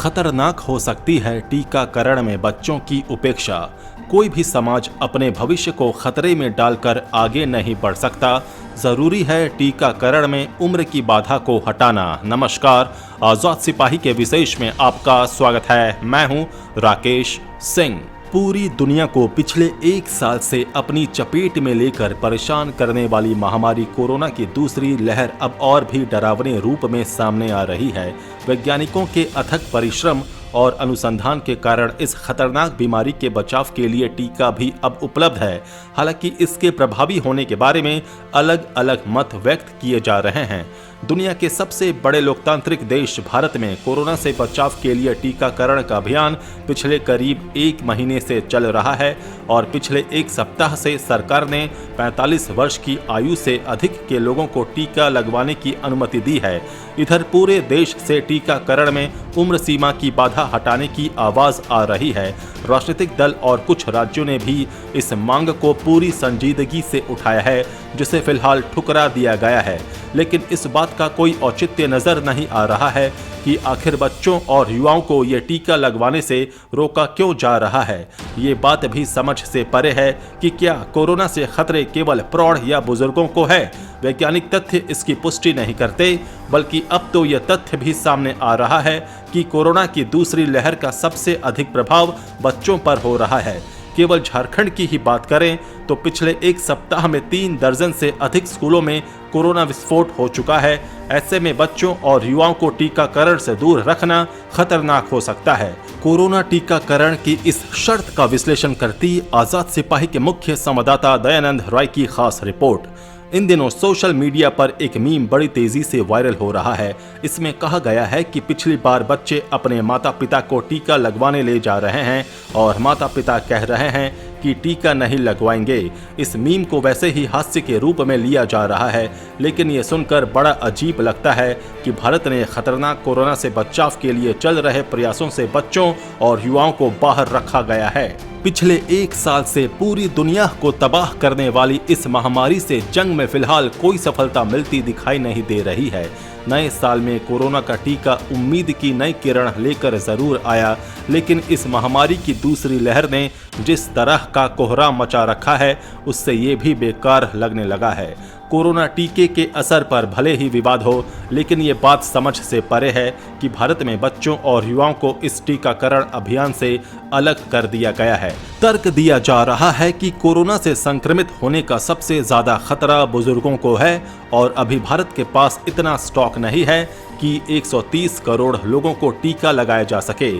खतरनाक हो सकती है टीकाकरण में बच्चों की उपेक्षा। कोई भी समाज अपने भविष्य को खतरे में डालकर आगे नहीं बढ़ सकता। जरूरी है टीकाकरण में उम्र की बाधा को हटाना। नमस्कार, आजाद सिपाही के विशेष में आपका स्वागत है। मैं हूं राकेश सिंह। पूरी दुनिया को पिछले एक साल से अपनी चपेट में लेकर परेशान करने वाली महामारी कोरोना की दूसरी लहर अब और भी डरावने रूप में सामने आ रही है। वैज्ञानिकों के अथक परिश्रम और अनुसंधान के कारण इस खतरनाक बीमारी के बचाव के लिए टीका भी अब उपलब्ध है। हालांकि इसके प्रभावी होने के बारे में अलग अलग मत व्यक्त किए जा रहे हैं। दुनिया के सबसे बड़े लोकतांत्रिक देश भारत में कोरोना से बचाव के लिए टीकाकरण का अभियान पिछले करीब एक महीने से चल रहा है और पिछले एक सप्ताह से सरकार ने 45 वर्ष की आयु से अधिक के लोगों को टीका लगवाने की अनुमति दी है। इधर पूरे देश से टीकाकरण में उम्र सीमा की बाधा हटाने की आवाज आ रही है। राजनीतिक दल और कुछ राज्यों ने भी इस मांग को पूरी संजीदगी से उठाया है, जिसे फिलहाल ठुकरा दिया गया है। लेकिन इस बात का कोई औचित्य नजर नहीं आ रहा है कि आखिर बच्चों और युवाओं को ये टीका लगवाने से रोका क्यों जा रहा है। ये बात भी समझ से परे है कि क्या कोरोना से खतरे केवल प्रौढ़ या बुजुर्गों को है। वैज्ञानिक तथ्य इसकी पुष्टि नहीं करते, बल्कि अब तो यह तथ्य भी सामने आ रहा है कि कोरोना की दूसरी लहर का सबसे अधिक प्रभाव बच्चों पर हो रहा है। केवल झारखंड की ही बात करें तो पिछले एक सप्ताह में 3 दर्जन से अधिक स्कूलों में कोरोना विस्फोट हो चुका है। ऐसे में बच्चों और युवाओं को टीकाकरण से दूर रखना खतरनाक हो सकता है। कोरोना टीकाकरण की इस शर्त का विश्लेषण करती आजाद सिपाही के मुख्य संवाददाता दयानंद राय की खास रिपोर्ट। इन दिनों सोशल मीडिया पर एक मीम बड़ी तेजी से वायरल हो रहा है। इसमें कहा गया है कि पिछली बार बच्चे अपने माता पिता को टीका लगवाने ले जा रहे हैं और माता पिता कह रहे हैं कि टीका नहीं लगवाएंगे। इस मीम को वैसे ही हास्य के रूप में लिया जा रहा है, लेकिन ये सुनकर बड़ा अजीब लगता है कि भारत ने खतरनाक कोरोना से बचाव के लिए चल रहे प्रयासों से बच्चों और युवाओं को बाहर रखा गया है। पिछले एक साल से पूरी दुनिया को तबाह करने वाली इस महामारी से जंग में फिलहाल कोई सफलता मिलती दिखाई नहीं दे रही है। नए साल में कोरोना का टीका उम्मीद की नई किरण लेकर जरूर आया, लेकिन इस महामारी की दूसरी लहर ने जिस तरह का कोहराम मचा रखा है, उससे ये भी बेकार लगने लगा है। कोरोना टीके के असर पर भले ही विवाद हो, लेकिन ये बात समझ से परे है कि भारत में बच्चों और युवाओं को इस टीकाकरण अभियान से अलग कर दिया गया है। तर्क दिया जा रहा है कि कोरोना से संक्रमित होने का सबसे ज्यादा खतरा बुजुर्गों को है और अभी भारत के पास इतना स्टॉक नहीं है कि 130 करोड़ लोगों को टीका लगाया जा सके।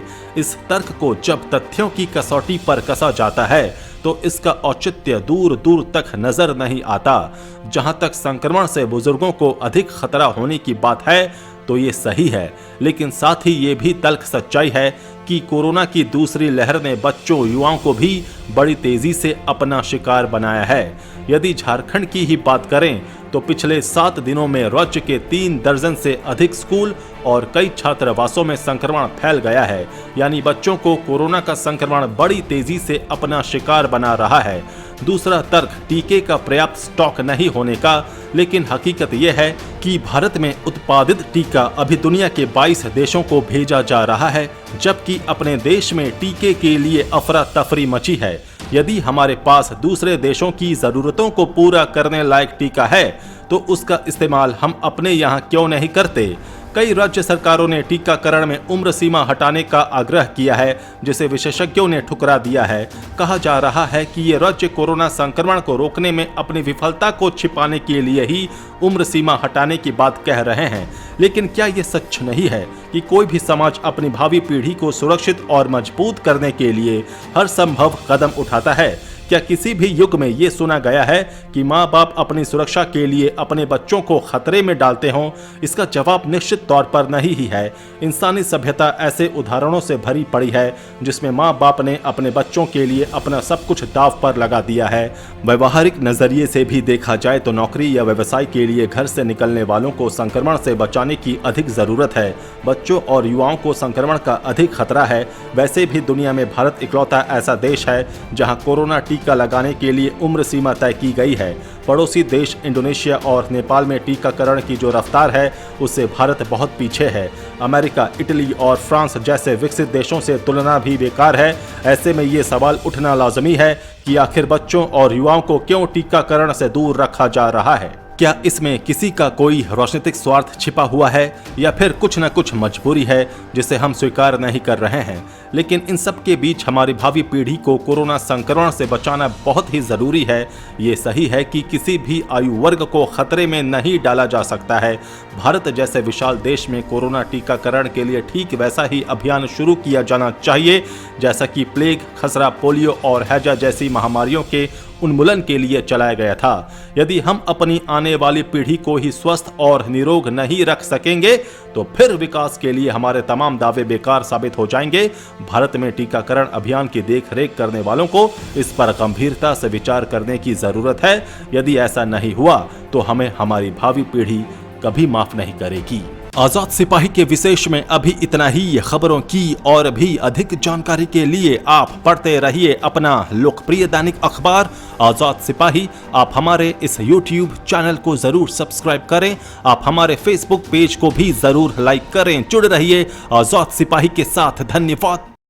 इस तर्क को जब तथ्यों की कसौटी पर कसा जाता है तो इसका औचित्य दूर दूर तक नजर नहीं आता। जहां तक संक्रमण से बुजुर्गों को अधिक खतरा होने की बात है तो ये सही है, लेकिन साथ ही ये भी तल्ख सच्चाई है कि कोरोना की दूसरी लहर ने बच्चों युवाओं को भी बड़ी तेजी से अपना शिकार बनाया है। यदि झारखंड की ही बात करें तो पिछले 7 दिनों में राज्य के 3 दर्जन से अधिक स्कूल और कई छात्रावासों में संक्रमण फैल गया है। यानी बच्चों को कोरोना का संक्रमण बड़ी तेजी से अपना शिकार बना रहा है। दूसरा तर्क टीके का पर्याप्त स्टॉक नहीं होने का, लेकिन हकीकत यह है कि भारत में उत्पादित टीका अभी दुनिया के 22 देशों को भेजा जा रहा है, जबकि अपने देश में टीके के लिए अफरा तफरी मची है। यदि हमारे पास दूसरे देशों की जरूरतों को पूरा करने लायक टीका है तो उसका इस्तेमाल हम अपने यहाँ क्यों नहीं करते। कई राज्य सरकारों ने टीकाकरण में उम्र सीमा हटाने का आग्रह किया है, जिसे विशेषज्ञों ने ठुकरा दिया है। कहा जा रहा है कि ये राज्य कोरोना संक्रमण को रोकने में अपनी विफलता को छिपाने के लिए ही उम्र सीमा हटाने की बात कह रहे हैं। लेकिन क्या ये सच नहीं है कि कोई भी समाज अपनी भावी पीढ़ी को सुरक्षित और मजबूत करने के लिए हर संभव कदम उठाता है? क्या किसी भी युग में ये सुना गया है कि माँ बाप अपनी सुरक्षा के लिए अपने बच्चों को खतरे में डालते हों? इसका जवाब निश्चित तौर पर नहीं ही है। इंसानी सभ्यता ऐसे उदाहरणों से भरी पड़ी है जिसमें माँ बाप ने अपने बच्चों के लिए अपना सब कुछ दांव पर लगा दिया है। व्यवहारिक नजरिए से भी देखा जाए तो नौकरी या व्यवसाय के लिए घर से निकलने वालों को संक्रमण से बचाने की अधिक जरूरत है। बच्चों और युवाओं को संक्रमण का अधिक खतरा है। वैसे भी दुनिया में भारत इकलौता ऐसा देश है जहाँ कोरोना टीका लगाने के लिए उम्र सीमा तय की गई है। पड़ोसी देश इंडोनेशिया और नेपाल में टीकाकरण की जो रफ्तार है उससे भारत बहुत पीछे है। अमेरिका, इटली और फ्रांस जैसे विकसित देशों से तुलना भी बेकार है। ऐसे में ये सवाल उठना लाजमी है कि आखिर बच्चों और युवाओं को क्यों टीकाकरण से दूर रखा जा रहा है। क्या इसमें किसी का कोई राजनीतिक स्वार्थ छिपा हुआ है या फिर कुछ न कुछ मजबूरी है जिसे हम स्वीकार नहीं कर रहे हैं। लेकिन इन सब के बीच हमारी भावी पीढ़ी को कोरोना संक्रमण से बचाना बहुत ही जरूरी है। ये सही है कि किसी भी आयु वर्ग को खतरे में नहीं डाला जा सकता है। भारत जैसे विशाल देश में कोरोना टीकाकरण के लिए ठीक वैसा ही अभियान शुरू किया जाना चाहिए जैसा कि प्लेग, खसरा, पोलियो और हैजा जैसी महामारियों के उन्मूलन के लिए चलाया गया था। यदि हम अपनी आने वाली पीढ़ी को ही स्वस्थ और निरोग नहीं रख सकेंगे तो फिर विकास के लिए हमारे तमाम दावे बेकार साबित हो जाएंगे। भारत में टीकाकरण अभियान की देखरेख करने वालों को इस पर गंभीरता से विचार करने की जरूरत है। यदि ऐसा नहीं हुआ तो हमें हमारी भावी पीढ़ी कभी माफ नहीं करेगी। आजाद सिपाही के विशेष में अभी इतना ही। खबरों की और भी अधिक जानकारी के लिए आप पढ़ते रहिए अपना लोकप्रिय दैनिक अखबार आजाद सिपाही। आप हमारे इस YouTube चैनल को जरूर सब्सक्राइब करें। आप हमारे Facebook पेज को भी जरूर लाइक करें। जुड़ रहिए आजाद सिपाही के साथ। धन्यवाद।